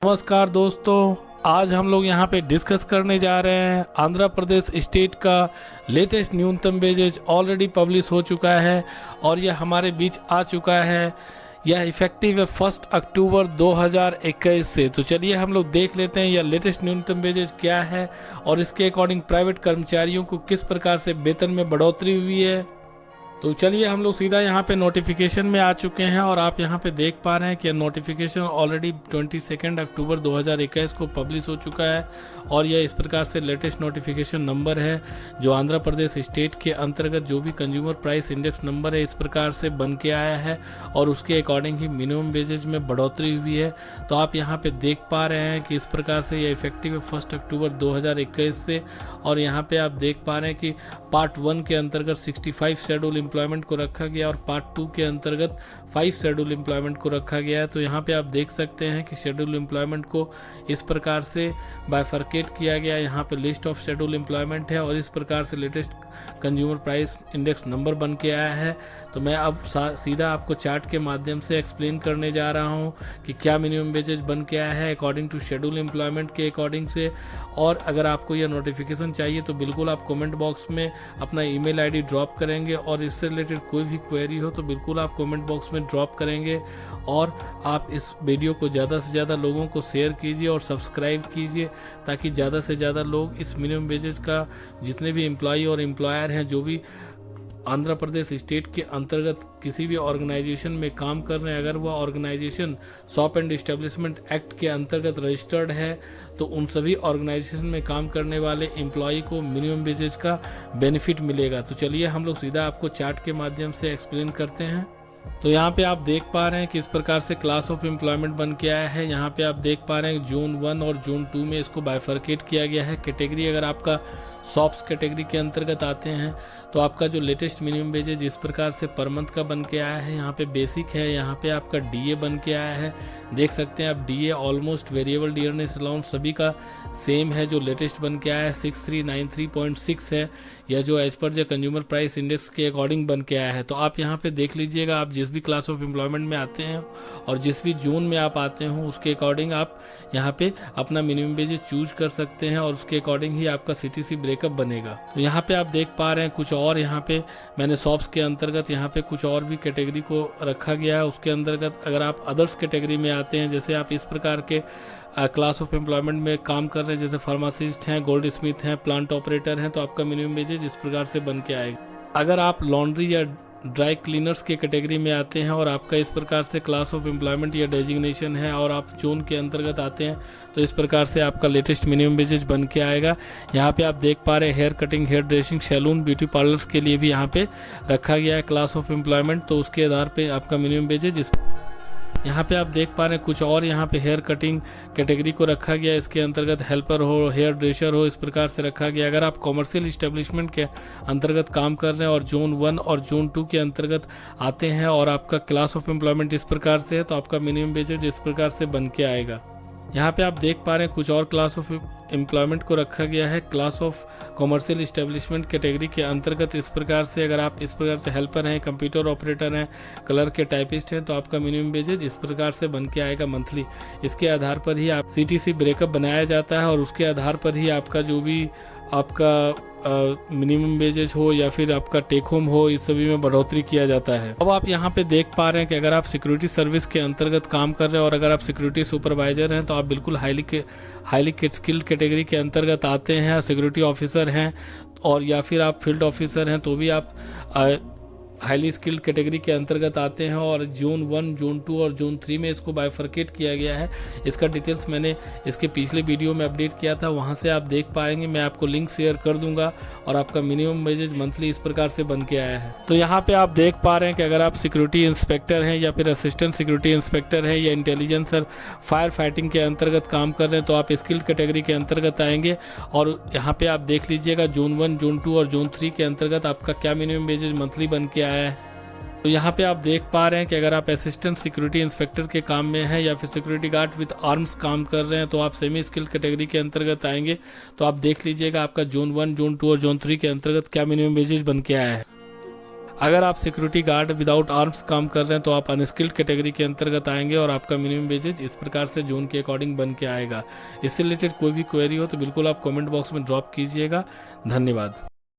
नमस्कार दोस्तों, आज हम लोग यहाँ पे डिस्कस करने जा रहे हैं आंध्र प्रदेश स्टेट का लेटेस्ट न्यूनतम वेजेज ऑलरेडी पब्लिश हो चुका है और यह हमारे बीच आ चुका है। यह इफेक्टिव है 1 अक्टूबर 2021 से। तो चलिए हम लोग देख लेते हैं यह लेटेस्ट न्यूनतम वेजेज क्या है और इसके अकॉर्डिंग प्राइवेट कर्मचारियों को किस प्रकार से वेतन में बढ़ोतरी हुई है। तो चलिए हम लोग सीधा यहाँ पे नोटिफिकेशन में आ चुके हैं और आप यहाँ पे देख पा रहे हैं कि नोटिफिकेशन ऑलरेडी 22 अक्टूबर 2021 को पब्लिश हो चुका है और यह इस प्रकार से लेटेस्ट नोटिफिकेशन नंबर है जो आंध्र प्रदेश स्टेट के अंतर्गत जो भी कंज्यूमर प्राइस इंडेक्स नंबर है इस प्रकार से बन के आया है और उसके अकॉर्डिंग ही मिनिमम वेजेज में बढ़ोतरी हुई है। तो आप यहाँ पे देख पा रहे हैं कि इस प्रकार से यह इफेक्टिव है 1 अक्टूबर 2021 से। और यहाँ पे आप देख पा रहे हैं कि पार्ट 1 के अंतर्गत 65 शेड्यूल एम्प्लॉयमेंट को रखा गया और पार्ट 2 के अंतर्गत 5 शेड्यूल एम्प्लॉयमेंट को रखा गया है। तो यहाँ पे आप देख सकते हैं कि शेड्यूल एम्प्लॉयमेंट को इस प्रकार से बाइफरकेट किया गया। यहाँ पे लिस्ट ऑफ शेड्यूल एम्प्लॉयमेंट है और इस प्रकार से latest consumer price index number बन के आया है। तो मैं अब सीधा आपको चार्ट के माध्यम से एक्सप्लेन करने जा रहा हूँ कि क्या मिनिमम वेजेज बन के आया है अकॉर्डिंग टू शेड्यूल एम्प्लॉयमेंट के अकॉर्डिंग से। और अगर आपको यह नोटिफिकेशन चाहिए तो बिल्कुल आप कमेंट बॉक्स में अपना ईमेल आईडी ड्रॉप करेंगे और इससे रिलेटेड कोई भी क्वेरी हो तो बिल्कुल आप कमेंट बॉक्स में ड्रॉप करेंगे। और आप इस वीडियो को ज़्यादा से ज़्यादा लोगों को शेयर कीजिए और सब्सक्राइब कीजिए ताकि ज़्यादा से ज़्यादा लोग इस मिनिमम वेजेज का जितने भी एम्प्लॉई और एम्प्लॉयर हैं जो भी आंध्र प्रदेश स्टेट के अंतर्गत किसी भी ऑर्गेनाइजेशन में काम कर रहे हैं, अगर वह organisation shop and establishment act के अंतर्गत रजिस्टर्ड है तो उन सभी ऑर्गेनाइजेशन में काम करने वाले एम्प्लॉई को मिनिमम वेजेज का बेनिफिट मिलेगा। तो चलिए हम लोग सीधा आपको चार्ट के माध्यम से एक्सप्लेन करते हैं। तो यहाँ पे आप देख पा रहे हैं कि इस प्रकार से क्लास ऑफ एम्प्लॉयमेंट बन के आया है। यहाँ पे आप देख पा रहे हैं जून 1 और जून 2 में इसको बाइफरकेट किया गया है। कैटेगरी अगर आपका शॉप्स कैटेगरी के अंतर्गत आते हैं तो आपका जो लेटेस्ट मिनिमम वेजेज इस प्रकार से पर मंथ का बन के आया है। यहाँ पे बेसिक है, यहाँ पे आपका डीए बन के आया है। देख सकते हैं आप DA almost variable dearness allowance सभी का सेम है जो लेटेस्ट बन के आया है 6393.6 है या जो as per the consumer price index के अकॉर्डिंग बन के आया है। तो आप यहाँ पे देख लीजिएगा, आप जिस भी क्लास ऑफ एम्प्लॉयमेंट में आते हैं और जिस भी जोन में आप आते हो उसके अकॉर्डिंग आप यहाँ पे अपना मिनिमम वेजेज चूज कर सकते हैं और उसके अकॉर्डिंग ही आपका सीटीसी ब्रेकअप बनेगा। तो यहाँ पे आप देख पा रहे हैं कुछ और यहाँ पे मैंने शॉप्स के अंतर्गत यहाँ पे कुछ और भी कैटेगरी को रखा गया है। उसके अंतर्गत अगर आप अदर्स कैटेगरी में आते हैं, जैसे आप इस प्रकार के क्लास ऑफ एम्प्लॉयमेंट में काम कर रहे हैं, जैसे फार्मासिस्ट हैं, गोल्ड स्मिथ हैं, प्लांट ऑपरेटर हैं, तो आपका मिनिमम वेजेज इस प्रकार से बन के आएगा। अगर आप लॉन्ड्री या ड्राई क्लीनर्स के कैटेगरी में आते हैं और आपका इस प्रकार से क्लास ऑफ एम्प्लॉयमेंट या डेजिग्नेशन है और आप जोन के अंतर्गत आते हैं तो इस प्रकार से आपका लेटेस्ट मिनिमम वेजेज बन के आएगा। यहाँ पे आप देख पा रहे हैं hair cutting, hair dressing, salon, beauty parlours के लिए भी यहाँ पे रखा गया है क्लास ऑफ एम्प्लॉयमेंट। तो उसके आधार पे आपका मिनिमम वेजेज यहाँ पे आप देख पा रहे हैं कुछ और यहाँ पे हेयर कटिंग कैटेगरी को रखा गया। इसके अंतर्गत हेल्पर हो, हेयर ड्रेसर हो, इस प्रकार से रखा गया। अगर आप कॉमर्शियल इस्टेब्लिशमेंट के अंतर्गत काम कर रहे हैं और जोन 1 और जोन 2 के अंतर्गत आते हैं और आपका क्लास ऑफ एम्प्लॉयमेंट इस प्रकार से है तो आपका मिनिमम वेजेज इस प्रकार से बन के आएगा। यहाँ पे आप देख पा रहे हैं कुछ और क्लास ऑफ एम्प्लॉयमेंट को रखा गया है class of commercial establishment category के अंतर्गत। इस प्रकार से अगर आप इस प्रकार से हेल्पर हैं, कंप्यूटर ऑपरेटर हैं, कलर के टाइपिस्ट हैं तो आपका मिनिमम वेजेज इस प्रकार से बन के आएगा मंथली। इसके आधार पर ही आप सीटीसी ब्रेकअप बनाया जाता है और उसके आधार पर ही आपका जो भी आपका मिनिमम वेजेज हो या फिर आपका टेक होम हो इस सभी में बढ़ोतरी किया जाता है। अब आप यहाँ पे देख पा रहे हैं कि अगर आप सिक्योरिटी सर्विस के अंतर्गत काम कर रहे हैं और अगर आप सिक्योरिटी सुपरवाइजर हैं तो आप बिल्कुल हाईली स्किल्ड कैटेगरी के अंतर्गत आते हैं। सिक्योरिटी ऑफिसर हैं और या फिर आप फील्ड ऑफिसर हैं तो भी आप हाईली स्किल्ड कैटेगरी के अंतर्गत आते हैं। और जोन 1, जोन 2 और जोन 3 में इसको बाइफरकेट किया गया है। इसका डिटेल्स मैंने इसके पिछले वीडियो में अपडेट किया था, वहां से आप देख पाएंगे। मैं आपको लिंक शेयर कर दूंगा और आपका मिनिमम वेजेज मंथली इस प्रकार से बन के आया है। तो यहाँ पे आप देख पा रहे हैं कि अगर आप सिक्योरिटी इंस्पेक्टर हैं या फिर असिस्टेंट सिक्योरिटी इंस्पेक्टर हैं या इंटेलिजेंस और फायर फाइटिंग के अंतर्गत काम कर रहे हैं तो आप स्किल्ड कैटेगरी के अंतर्गत आएंगे। और यहाँ पे आप देख लीजिएगा जोन 1, जोन 2 और जोन 3 के अंतर्गत आपका क्या मिनिमम वेजेज मंथली बन के आया है। तो यहाँ पे आप देख पा रहे हैं कि अगर आप असिस्टेंट सिक्योरिटी इंस्पेक्टर के काम में हैं या फिर सिक्योरिटी गार्ड विद आर्म्स काम कर रहे हैं तो आप सेमी स्किल्ड कैटेगरी के अंतर्गत आएंगे। तो आप देख लीजिएगा आपका जोन 1, जोन 2 और जोन 3 के अंतर्गत क्या मिनिमम वेजेज बन के आया है। अगर आप सिक्योरिटी गार्ड विदाउट आर्म्स काम कर रहे हैं तो आप अनस्किल्ड कैटेगरी के अंतर्गत आएंगे और आपका मिनिमम वेजेज इस प्रकार से जोन के अकॉर्डिंग बन के आएगा। इससे रिलेटेड कोई भी क्वेरी हो तो बिल्कुल आप कमेंट बॉक्स में ड्रॉप कीजिएगा। धन्यवाद।